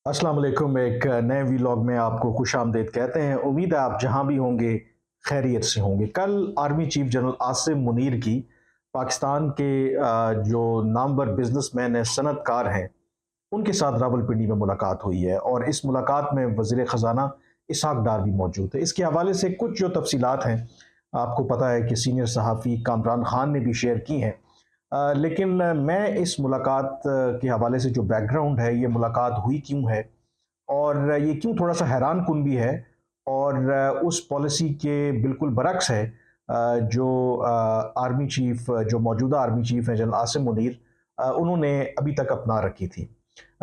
अस्सलाम वालेकुम। एक नए व्लॉग में आपको खुशामदीद कहते हैं। उम्मीद है आप जहां भी होंगे खैरियत से होंगे। कल army chief general Asim Munir की पाकिस्तान के जो नामवर बिजनेसमैन हैं, सनतकार हैं, उनके साथ रावलपिंडी में मुलाकात हुई है और इस मुलाकात में वज़ीर ख़ज़ाना इसहाक़ डार भी मौजूद है। इसके हवाले से कुछ जो तफ़सीलात हैं, आपको पता है कि सीनियर सहाफ़ी कामरान ख़ान ने भी शेयर की हैं। लेकिन मैं इस मुलाकात के हवाले से जो बैकग्राउंड है, ये मुलाकात हुई क्यों है और ये क्यों थोड़ा-सा हैरानकुन भी है और उस पॉलिसी के बिल्कुल बरअक्स है जो आर्मी चीफ़ जो मौजूदा आर्मी चीफ़ हैं जनरल आसिम मुनीर, उन्होंने अभी तक अपना रखी थी।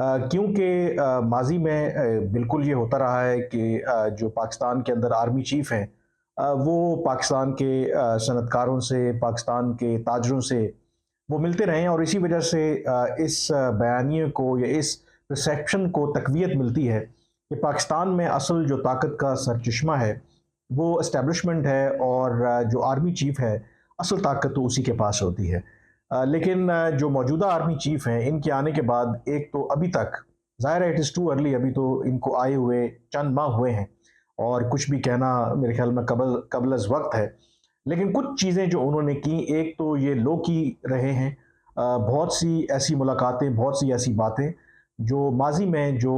क्योंकि माज़ी में बिल्कुल ये होता रहा है कि जो पाकिस्तान के अंदर आर्मी चीफ़ हैं, वो पाकिस्तान के सनतकारों से, पाकिस्तान के ताजरों से वो मिलते रहे हैं और इसी वजह से इस बयानिए को या इस रिसेप्शन को तक़वियत मिलती है कि पाकिस्तान में असल जो ताकत का सरचश्मा है, वो एस्टेब्लिशमेंट है और जो आर्मी चीफ़ है, असल ताकत तो उसी के पास होती है। लेकिन जो मौजूदा आर्मी चीफ़ हैं, इनके आने के बाद एक तो अभी तक ज़ाहिर है इट इज़ टू अर्ली, अभी तो इनको आए हुए चंद माह हुए हैं और कुछ भी कहना मेरे ख़्याल में कबल अज़ वक़्त है। लेकिन कुछ चीज़ें जो उन्होंने की, एक तो ये लो की रहे हैं। बहुत सी ऐसी मुलाकातें, बहुत सी ऐसी बातें जो माज़ी में जो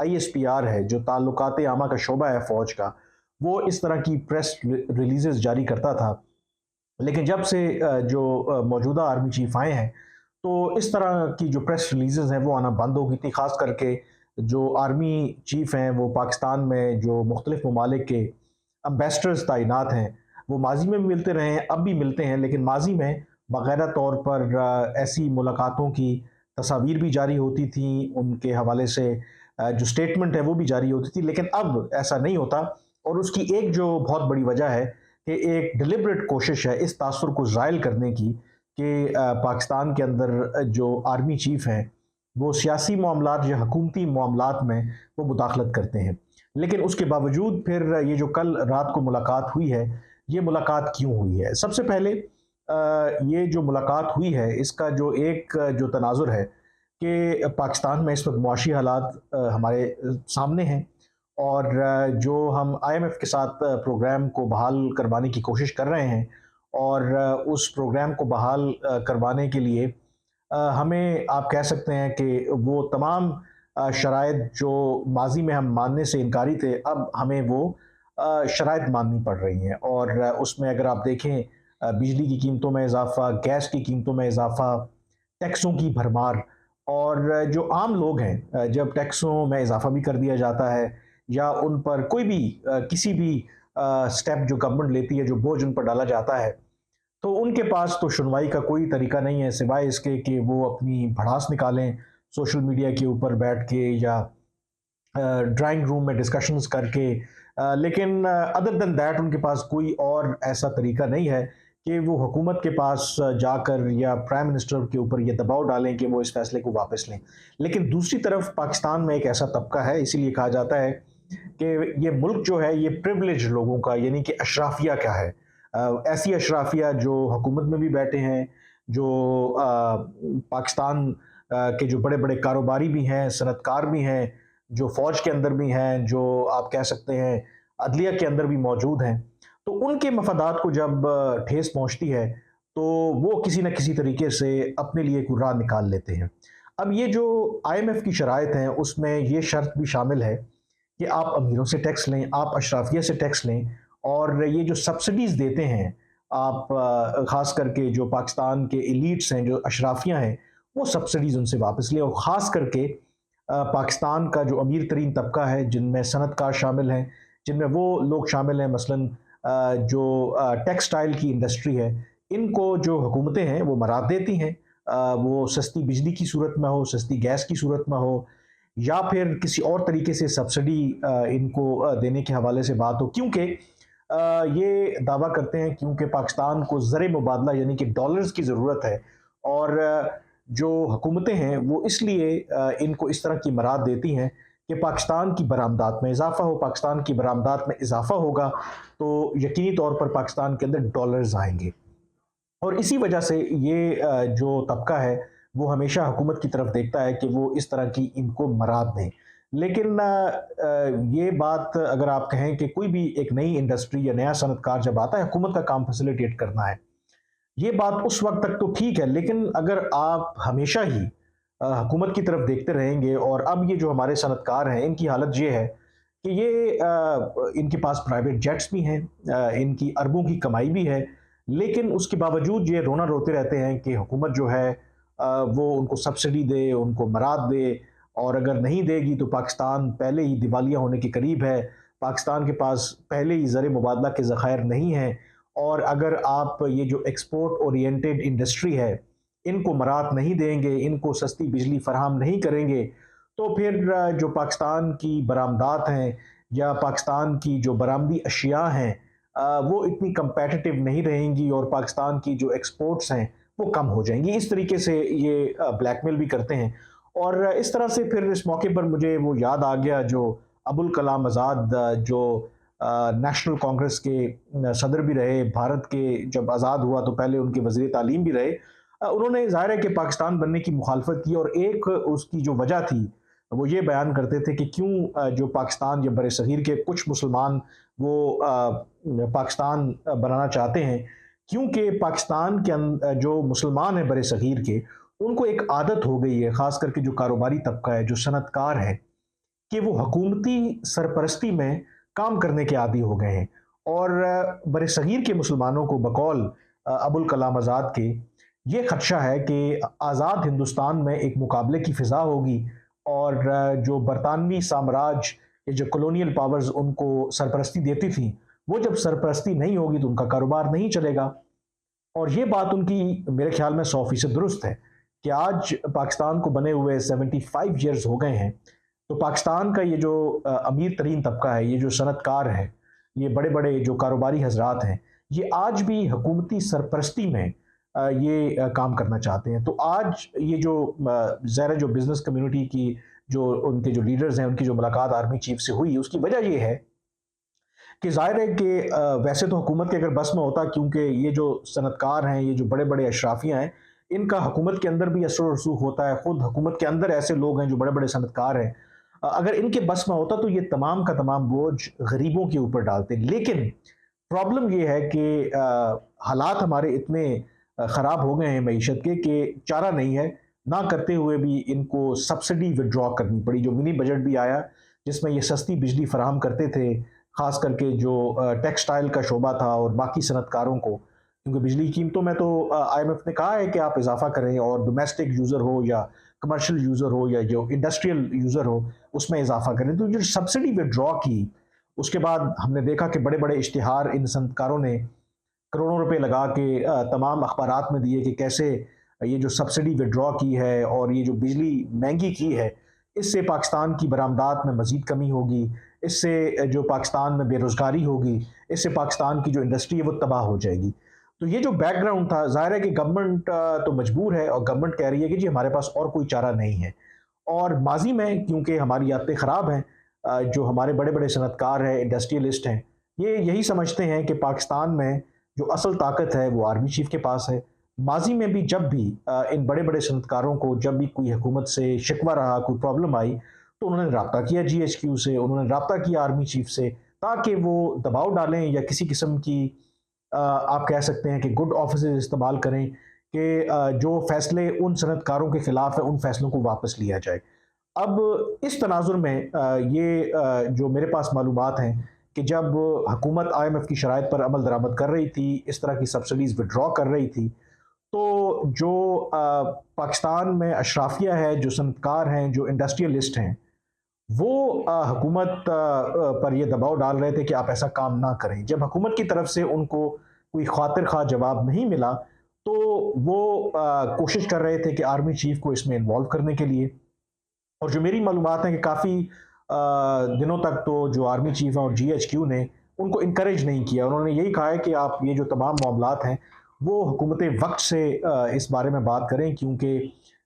आईएसपीआर है, जो ताल्लुकात आमा का शोबा है फ़ौज का, वो इस तरह की प्रेस रिलीज़ेज़ जारी करता था। लेकिन जब से जो मौजूदा आर्मी चीफ़ आए हैं, तो इस तरह की जो प्रेस रिलीज़ेज़ हैं, वो आना बंद हो गई थी। ख़ास करके जो आर्मी चीफ़ हैं, वो पाकिस्तान में जो मुख्तलिफ़ ममालिक के एम्बेसडर्स तैनात हैं, वो माज़ी में भी मिलते रहे हैं, अब भी मिलते हैं, लेकिन माज़ी में बाकायदा तौर पर ऐसी मुलाकातों की तस्वीर भी जारी होती थी, उनके हवाले से जो स्टेटमेंट है वो भी जारी होती थी, लेकिन अब ऐसा नहीं होता और उसकी एक जो बहुत बड़ी वजह है कि एक डिलिबरेट कोशिश है इस तासुर को ज़ायल करने की कि पाकिस्तान के अंदर जो आर्मी चीफ़ हैं, वो सियासी मामलात या हुकूमती मामलात में वो मुदाखलत करते हैं। लेकिन उसके बावजूद फिर ये जो कल रात को मुलाकात हुई है, ये मुलाकात क्यों हुई है? सबसे पहले ये जो मुलाकात हुई है, इसका जो एक जो तनाज़ुर है कि पाकिस्तान में इस वक़्त मुआशी हालात हमारे सामने हैं और जो हम आईएमएफ के साथ प्रोग्राम को बहाल करवाने की कोशिश कर रहे हैं और उस प्रोग्राम को बहाल करवाने के लिए हमें आप कह सकते हैं कि वो तमाम शराइत जो माज़ी में हम मानने से इनकारी थे, अब हमें वो शराइत माननी पड़ रही हैं और उसमें अगर आप देखें बिजली की कीमतों में इज़ाफ़ा, गैस की कीमतों में इज़ाफ़ा, टैक्सों की भरमार और जो आम लोग हैं जब टैक्सों में इज़ाफ़ा भी कर दिया जाता है या उन पर कोई भी किसी भी स्टेप जो गवर्नमेंट लेती है, जो बोझ उन पर डाला जाता है, तो उनके पास तो सुनवाई का कोई तरीका नहीं है सिवाय इसके कि वो अपनी भड़ास निकालें सोशल मीडिया के ऊपर बैठ के या ड्राइंग रूम में डिस्कशंस करके। लेकिन अदर देन दैट उनके पास कोई और ऐसा तरीका नहीं है कि वो हुकूमत के पास जाकर या प्राइम मिनिस्टर के ऊपर ये दबाव डालें कि वो इस फैसले को वापस लें। लेकिन दूसरी तरफ पाकिस्तान में एक ऐसा तबका है, इसीलिए कहा जाता है कि ये मुल्क जो है ये प्रिविलेज लोगों का, यानी कि अशराफिया का है। ऐसी अशराफिया जो हुकूमत में भी बैठे हैं, जो पाकिस्तान के जो बड़े-बड़े कारोबारी भी हैं, सनतकार भी हैं, जो फ़ौज के अंदर भी हैं, जो आप कह सकते हैं अदलिया के अंदर भी मौजूद हैं। तो उनके मफादात को जब ठेस पहुँचती है, तो वो किसी न किसी तरीके से अपने लिए कोई राह निकाल लेते हैं। अब ये जो आईएमएफ की शराइत हैं, उसमें ये शर्त भी शामिल है कि आप अमीरों से टैक्स लें, आप अशराफिया से टैक्स लें और ये जो सब्सिडीज़ देते हैं, आप ख़ास करके जो पाकिस्तान के एलीट्स हैं, जो अशराफिया हैं, वो सब्सिडीज़ उनसे वापस लें और ख़ास करके पाकिस्तान का जो अमीर तरीन तबका है, जिनमें सनतकार शामिल हैं, जिनमें वो लोग शामिल हैं मसलन जो टेक्सटाइल की इंडस्ट्री है, इनको जो हुकूमतें हैं, वो मराद देती हैं। वो सस्ती बिजली की सूरत में हो, सस्ती गैस की सूरत में हो या फिर किसी और तरीके से सब्सिडी इनको देने के हवाले से बात हो, क्योंकि ये दावा करते हैं क्योंकि पाकिस्तान को ज़र मुबादला यानी कि डॉलर्स की ज़रूरत है और जो हुकूमतें हैं वो इसलिए इनको इस तरह की मराद देती हैं कि पाकिस्तान की बरामदात में इजाफ़ा हो। पाकिस्तान की बरामदात में इजाफ़ा होगा तो यकीनी तौर पर पाकिस्तान के अंदर डॉलर्स आएंगे और इसी वजह से ये जो तबका है वो हमेशा हुकूमत की तरफ देखता है कि वो इस तरह की इनको मराद दें। लेकिन ये बात अगर आप कहें कि कोई भी एक नई इंडस्ट्री या नया सनतकार जब आता है, हुकूमत का काम फैसिलिटेट करना है। ये बात उस वक़्त तक तो ठीक है, लेकिन अगर आप हमेशा ही हुकूमत की तरफ देखते रहेंगे और अब ये जो हमारे सनतकार हैं, इनकी हालत ये है कि ये इनके पास प्राइवेट जेट्स भी हैं, इनकी अरबों की कमाई भी है, लेकिन उसके बावजूद ये रोना रोते रहते हैं कि हुकूमत जो है वो उनको सब्सिडी दे, उनको मराद दे और अगर नहीं देगी तो पाकिस्तान पहले ही दिवालिया होने के करीब है। पाकिस्तान के पास पहले ही ज़र मुबादला के ज़खायर नहीं हैं और अगर आप ये जो एक्सपोर्ट ओरिएंटेड इंडस्ट्री है, इनको मराद नहीं देंगे, इनको सस्ती बिजली फराहम नहीं करेंगे, तो फिर जो पाकिस्तान की बरामदात हैं या पाकिस्तान की जो बरामदी अशिया हैं वो इतनी कम्पेटिटिव नहीं रहेंगी और पाकिस्तान की जो एक्सपोर्ट्स हैं वो कम हो जाएंगी। इस तरीके से ये ब्लैकमेल भी करते हैं और इस तरह से फिर इस मौके पर मुझे वो याद आ गया जो अबुल कलाम आज़ाद जो नेशनल कांग्रेस के सदर भी रहे, भारत के जब आज़ाद हुआ तो पहले उनके वज़ीर तालीम भी रहे। उन्होंने ज़ाहिर है कि पाकिस्तान बनने की मुखालफत की और एक उसकी जो वजह थी, वो ये बयान करते थे कि क्यों जो पाकिस्तान या बरसग़ीर के कुछ मुसलमान वो पाकिस्तान बनाना चाहते हैं, क्योंकि पाकिस्तान के जो मुसलमान हैं बरसग़ीर के, उनको एक आदत हो गई है, ख़ास करके जो कारोबारी तबका है, जो सनतकार है, कि वो हुकूमती सरपरस्ती में काम करने के आदी हो गए हैं और बरसग़ीर के मुसलमानों को बकौल अबुल कलाम आज़ाद के ये खदशा है कि आज़ाद हिंदुस्तान में एक मुकाबले की फ़िज़ा होगी और जो बरतानवी साम्राज्य ये जो कॉलोनियल पावर्स उनको सरपरस्ती देती थी, वो जब सरपरस्ती नहीं होगी तो उनका कारोबार नहीं चलेगा। और ये बात उनकी मेरे ख्याल में 100% दुरुस्त है कि आज पाकिस्तान को बने हुए 75 ईयर्स हो गए हैं, तो पाकिस्तान का ये जो अमीर तरीन तबका है, ये जो सनतकार है, ये बड़े-बड़े जो कारोबारी हज़रात हैं, ये आज भी हुकूमती सरपरस्ती में ये काम करना चाहते हैं। तो आज ये जो ज़ाहिर है जो बिज़नेस कम्युनिटी की जो उनके जो लीडर्स हैं, उनकी जो मुलाकात आर्मी चीफ से हुई, उसकी वजह ये है कि ज़ाहिर है कि वैसे तो हुकूमत के अगर बस में होता क्योंकि ये जो सनतकार हैं, ये जो बड़े-बड़े अशराफियाँ हैं, इनका हुकूमत के अंदर भी असर और रसूख होता है। खुद हुकूमत के अंदर ऐसे लोग हैं जो बड़े-बड़े सनतकार हैं। अगर इनके बस में होता तो ये तमाम का तमाम बोझ गरीबों के ऊपर डालते। लेकिन प्रॉब्लम ये है कि हालात हमारे इतने ख़राब हो गए हैं मईशत के कि चारा नहीं है, ना करते हुए भी इनको सब्सिडी विथड्रॉ करनी पड़ी। जो मिनी बजट भी आया, जिसमें ये सस्ती बिजली फराहम करते थे, ख़ास करके जो टेक्सटाइल का शोबा था और बाकी सनतकारों को, क्योंकि बिजली की कीमतों में तो IMF ने कहा है कि आप इजाफ़ा करें और डोमेस्टिक यूज़र हो या कमर्शियल यूज़र हो या जो इंडस्ट्रियल यूज़र हो, उसमें इजाफ़ा करें। तो जो सब्सिडी विथड्रॉ की, उसके बाद हमने देखा कि बड़े-बड़े इश्तिहार इन सनतकारों ने करोड़ों रुपए लगा के तमाम अखबारात में दिए कि कैसे ये जो सब्सिडी विथड्रॉ की है और ये जो बिजली महंगी की है, इससे पाकिस्तान की बरामदात में मज़ीद कमी होगी, इससे जो पाकिस्तान में बेरोज़गारी होगी, इससे पाकिस्तान की जो इंडस्ट्री है वो तबाह हो जाएगी। तो ये जो बैकग्राउंड था, ज़ाहिर है कि गवर्नमेंट तो मजबूर है और गवर्नमेंट कह रही है कि जी हमारे पास और कोई चारा नहीं है। और माज़ी में क्योंकि हमारी आदतें ख़राब हैं, जो हमारे बड़े-बड़े सनतकार हैं, इंडस्ट्रियलिस्ट हैं, ये यही समझते हैं कि पाकिस्तान में जो असल ताकत है वो आर्मी चीफ के पास है। माज़ी में भी जब भी इन बड़े-बड़े सनतकारों को जब भी कोई हुकूमत से शिकवा रहा, कोई प्रॉब्लम आई, तो उन्होंने राब्ता किया GHQ से, उन्होंने राब्ता किया आर्मी चीफ से, ताकि वो दबाव डालें या किसी किस्म की आप कह सकते हैं कि गुड ऑफिसेज़ इस्तेमाल करें कि जो फ़ैसले उन सनतकारों के ख़िलाफ़ है, उन फ़ैसलों को वापस लिया जाए। अब इस तनाज़ुर में ये जो मेरे पास मालूमात हैं कि जब हुकूमत IMF की शराइत पर अमल दरामद कर रही थी, इस तरह की सब्सिडीज़ विथड्रॉ कर रही थी, तो जो पाकिस्तान में अशराफिया है, जो सनतकार हैं, जो इंडस्ट्रियलिस्ट हैं, वो हुकूमत पर ये दबाव डाल रहे थे कि आप ऐसा काम ना करें। जब हुकूमत की तरफ से उनको कोई खातिर ख़्वाह जवाब नहीं मिला, तो वो कोशिश कर रहे थे कि आर्मी चीफ को इसमें इन्वॉल्व करने के लिए। और जो मेरी मालूमात है कि काफ़ी दिनों तक तो जो आर्मी चीफ हैं और GHQ ने उनको इनकरेज नहीं किया। उन्होंने यही कहा है कि आप ये जो तमाम मामलात हैं, वो हुकूमत वक़्त से इस बारे में बात करें क्योंकि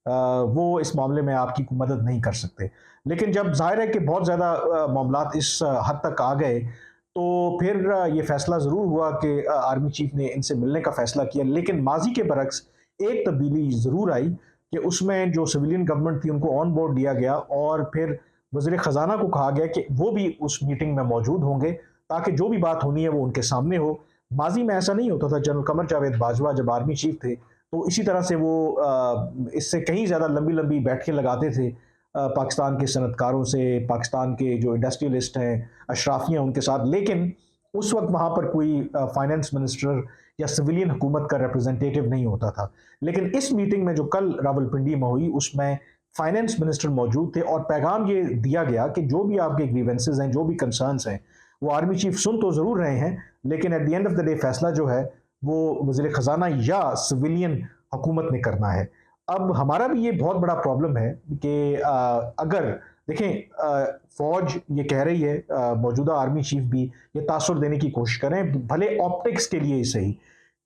वो इस मामले में आपकी कोई मदद नहीं कर सकते। लेकिन जब ज़ाहिर है कि बहुत ज़्यादा मामलात इस हद तक आ गए, तो फिर ये फ़ैसला ज़रूर हुआ कि आर्मी चीफ ने इनसे मिलने का फ़ैसला किया। लेकिन माज़ी के बरक्स एक तब्दीली ज़रूर आई कि उसमें जो सिविलियन गवर्नमेंट थी उनको ऑन बोर्ड लिया गया और फिर वज़ीर ख़जाना को कहा गया कि वो भी उस मीटिंग में मौजूद होंगे ताकि जो भी बात होनी है वो उनके सामने हो। माजी में ऐसा नहीं होता था। जनरल कमर जावेद बाजवा जब आर्मी चीफ थे तो इसी तरह से वो इससे कहीं ज़्यादा लंबी लंबी बैठकें लगाते थे पाकिस्तान के सनतकारों से, पाकिस्तान के जो इंडस्ट्रियलिस्ट हैं, अशराफियाँ उनके साथ। लेकिन उस वक्त वहाँ पर कोई फाइनेंस मिनिस्टर या सिविलियन हुकूमत का रिप्रेजेंटेटिव नहीं होता था। लेकिन इस मीटिंग में जो कल रावलपिंडी में हुई उसमें फाइनेंस मिनिस्टर मौजूद थे और पैगाम ये दिया गया कि जो भी आपके ग्रीवेंसेज हैं, जो भी कंसर्न्स हैं, वो आर्मी चीफ सुन तो ज़रूर रहे हैं, लेकिन at the end of the day फैसला जो है वो वज़ीर ख़जाना या सिविलियन हुकूमत ने करना है। अब हमारा भी ये बहुत बड़ा प्रॉब्लम है कि अगर देखें फौज ये कह रही है, मौजूदा आर्मी चीफ भी ये तासुर देने की कोशिश करें, भले ऑप्टिक्स के लिए ही सही,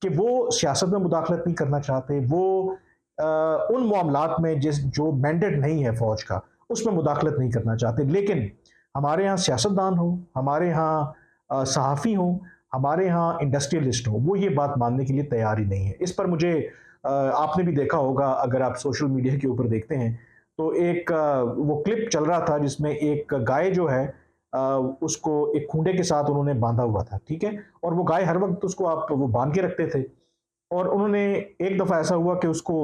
कि वो सियासत में मुदाखलत नहीं करना चाहते, वो उन मामलात में जो मैंडेट नहीं है फौज का उसमें मुदाखलत नहीं करना चाहते। लेकिन हमारे यहाँ सियासतदान हो, हमारे यहाँ सहाफ़ी हो, हमारे यहाँ इंडस्ट्रियलिस्ट हो, वो ये बात मानने के लिए तैयार ही नहीं है। इस पर मुझे आपने भी देखा होगा, अगर आप सोशल मीडिया के ऊपर देखते हैं तो एक वो क्लिप चल रहा था जिसमें एक गाय जो है उसको एक खूंटे के साथ उन्होंने बांधा हुआ था, ठीक है, और वो गाय हर वक्त उसको आप वो बांध के रखते थे और उन्होंने एक दफ़ा ऐसा हुआ कि उसको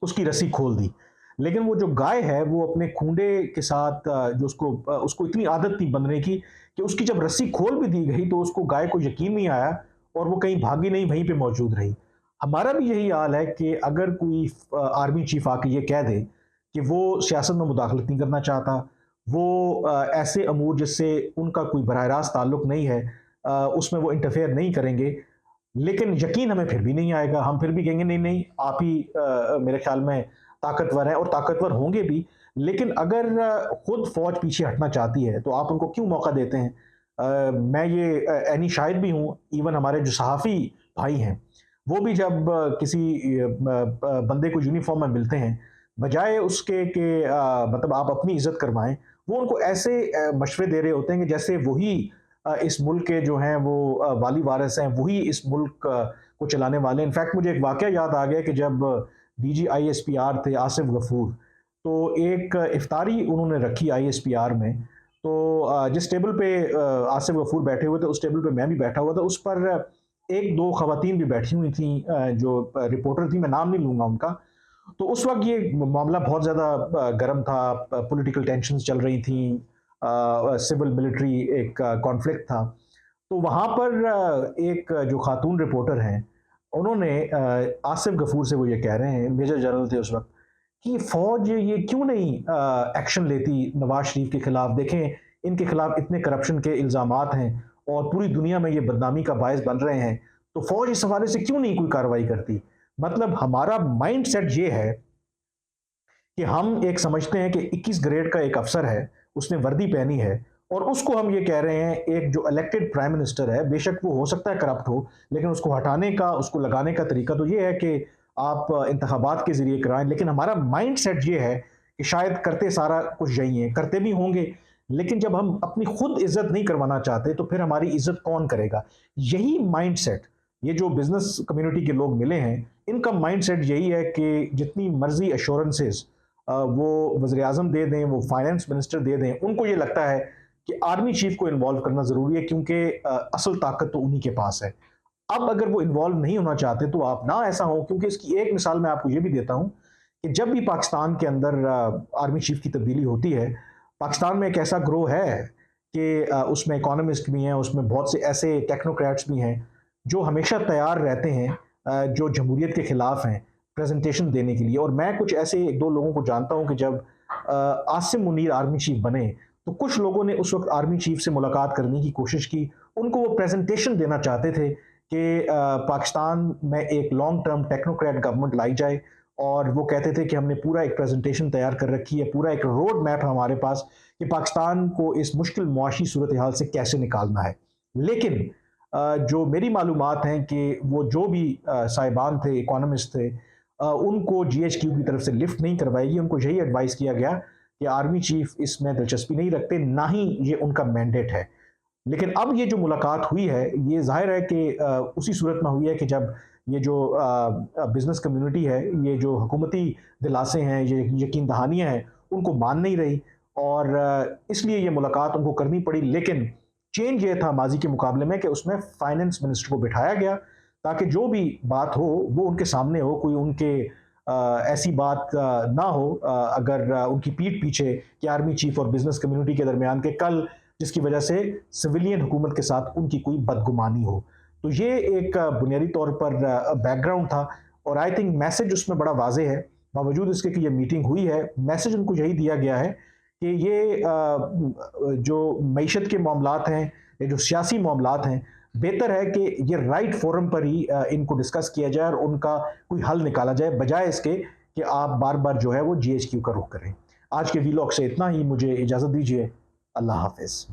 उसकी रस्सी खोल दी। लेकिन वो जो गाय है वो अपने खूंटे के साथ जो उसको इतनी आदत थी बंधने की कि उसकी जब रस्सी खोल भी दी गई तो उसको गाय को यकीन नहीं आया और वो कहीं भागी नहीं, वहीं पे मौजूद रही। हमारा भी यही हाल है कि अगर कोई आर्मी चीफ आके ये कह दे कि वो सियासत में मुदाखलत नहीं करना चाहता, वो ऐसे अमूर जिससे उनका कोई बराह रास्त ताल्लुक नहीं है उसमें वो इंटरफेयर नहीं करेंगे, लेकिन यकीन हमें फिर भी नहीं आएगा। हम फिर भी कहेंगे नहीं नहीं आप ही मेरे ख्याल में ताकतवर हैं और ताकतवर होंगे भी। लेकिन अगर खुद फौज पीछे हटना चाहती है तो आप उनको क्यों मौका देते हैं? मैं ये एनी शाहिद भी हूँ, इवन हमारे जो सहाफ़ी भाई हैं वो भी जब किसी बंदे को यूनिफॉर्म में मिलते हैं, बजाय उसके कि मतलब आप अपनी इज्जत करवाएं, वो उनको ऐसे मशवरे दे रहे होते हैं कि जैसे वही इस मुल्क के जो हैं वो वाली वारिस हैं, वही इस मुल्क को चलाने वाले। इनफैक्ट मुझे एक वाक़या याद आ गया कि जब डीजी आईएसपीआर थे आसिफ गफूर, तो एक इफ्तारी उन्होंने रखी आईएसपीआर में, तो जिस टेबल पे आसिफ गफूर बैठे हुए थे उस टेबल पे मैं भी बैठा हुआ था। उस पर एक दो खवातीन भी बैठी हुई थी, जो रिपोर्टर थी, मैं नाम नहीं लूँगा उनका। तो उस वक्त ये मामला बहुत ज़्यादा गर्म था, पॉलिटिकल टेंशन्स चल रही थी, सिविल मिलिट्री एक कॉन्फ्लिक्ट था। तो वहाँ पर एक जो खातून रिपोर्टर हैं उन्होंने आसिफ गफूर से वो ये कह रहे हैं, मेजर जनरल थे उस वक्त, कि फ़ौज ये क्यों नहीं एक्शन लेती नवाज शरीफ के खिलाफ? देखें इनके खिलाफ इतने करप्शन के इल्ज़ामात हैं और पूरी दुनिया में ये बदनामी का बायस बन रहे हैं, तो फ़ौज इस हवाले से क्यों नहीं कोई कार्रवाई करती? मतलब हमारा माइंड सेट ये है कि हम एक समझते हैं कि 21 ग्रेड का एक अफसर है, उसने वर्दी पहनी है और उसको हम ये कह रहे हैं, एक जो इलेक्टेड प्राइम मिनिस्टर है, बेशक वो हो सकता है करप्ट हो, लेकिन उसको हटाने का, उसको लगाने का तरीका तो ये है कि आप इंतखाबात के ज़रिए कराएं। लेकिन हमारा माइंड सेट ये है कि शायद करते सारा कुछ यही है, करते भी होंगे, लेकिन जब हम अपनी खुद इज्जत नहीं करवाना चाहते तो फिर हमारी इज्जत कौन करेगा? यही माइंड सेट ये जो बिजनेस कम्युनिटी के लोग मिले हैं, इनका माइंड सेट यही है कि जितनी मर्जी एश्योरेंसेस वो वज़ीर आज़म दे दें, वो फाइनेंस मिनिस्टर दे दें, उनको ये लगता है कि आर्मी चीफ को इन्वॉल्व करना ज़रूरी है क्योंकि असल ताकत तो उन्हीं के पास है। अब अगर वो इन्वॉल्व नहीं होना चाहते तो आप ना ऐसा हो, क्योंकि इसकी एक मिसाल मैं आपको ये भी देता हूँ कि जब भी पाकिस्तान के अंदर आर्मी चीफ की तब्दीली होती है, पाकिस्तान में एक ऐसा ग्रोह है कि उसमें इकोनॉमिस्ट भी हैं, उसमें बहुत से ऐसे टेक्नोक्रेट्स भी हैं जो हमेशा तैयार रहते हैं जो जमहूरियत के खिलाफ हैं प्रेजेंटेशन देने के लिए। और मैं कुछ ऐसे एक दो लोगों को जानता हूं कि जब आसिम मुनीर आर्मी चीफ बने तो कुछ लोगों ने उस वक्त आर्मी चीफ से मुलाकात करने की कोशिश की, उनको वो प्रेजेंटेशन देना चाहते थे कि पाकिस्तान में एक लॉन्ग टर्म टेक्नोक्रेट गवर्नमेंट लाई जाए, और वो कहते थे कि हमने पूरा एक प्रेजेंटेशन तैयार कर रखी है, पूरा एक रोड मैप है हमारे पास कि पाकिस्तान को इस मुश्किल मुआशी सूरत हाल से कैसे निकालना है। लेकिन जो मेरी मालूमात हैं कि वो जो भी साहिबान थे, इकोनॉमिस्ट थे, उनको जीएचक्यू की तरफ से लिफ्ट नहीं करवाएगी। उनको यही एडवाइस किया गया कि आर्मी चीफ इसमें दिलचस्पी नहीं रखते, ना ही ये उनका मैंडेट है। लेकिन अब ये जो मुलाकात हुई है ये जाहिर है कि उसी सूरत में हुई है कि जब ये जो बिज़नेस कम्युनिटी है, ये जो हुकूमती दिलासे हैं, ये यकीन दहानियाँ हैं, उनको मान नहीं रही और इसलिए ये मुलाकात उनको करनी पड़ी। लेकिन चेंज ये था माज़ी के मुकाबले में कि उसमें फाइनेंस मिनिस्टर को बिठाया गया ताकि जो भी बात हो वो उनके सामने हो, कोई उनके ऐसी बात ना हो अगर उनकी पीठ पीछे कि आर्मी चीफ और बिजनेस कम्युनिटी के दरमियान के कल जिसकी वजह से सिविलियन हुकूमत के साथ उनकी कोई बदगुमानी हो। तो ये एक बुनियादी तौर पर बैकग्राउंड था और आई थिंक मैसेज उसमें बड़ा वाजे है। बावजूद इसके कि ये मीटिंग हुई है, मैसेज उनको यही दिया गया है कि ये जो मईशत के मामलात हैं, ये जो सियासी मामलात हैं, बेहतर है कि ये राइट फोरम पर ही इनको डिस्कस किया जाए और उनका कोई हल निकाला जाए, बजाय इसके कि आप बार बार जो है वो GHQ का रुख करें। आज के वीलॉग से इतना ही, मुझे इजाज़त दीजिए। अल्लाह हाफिज़।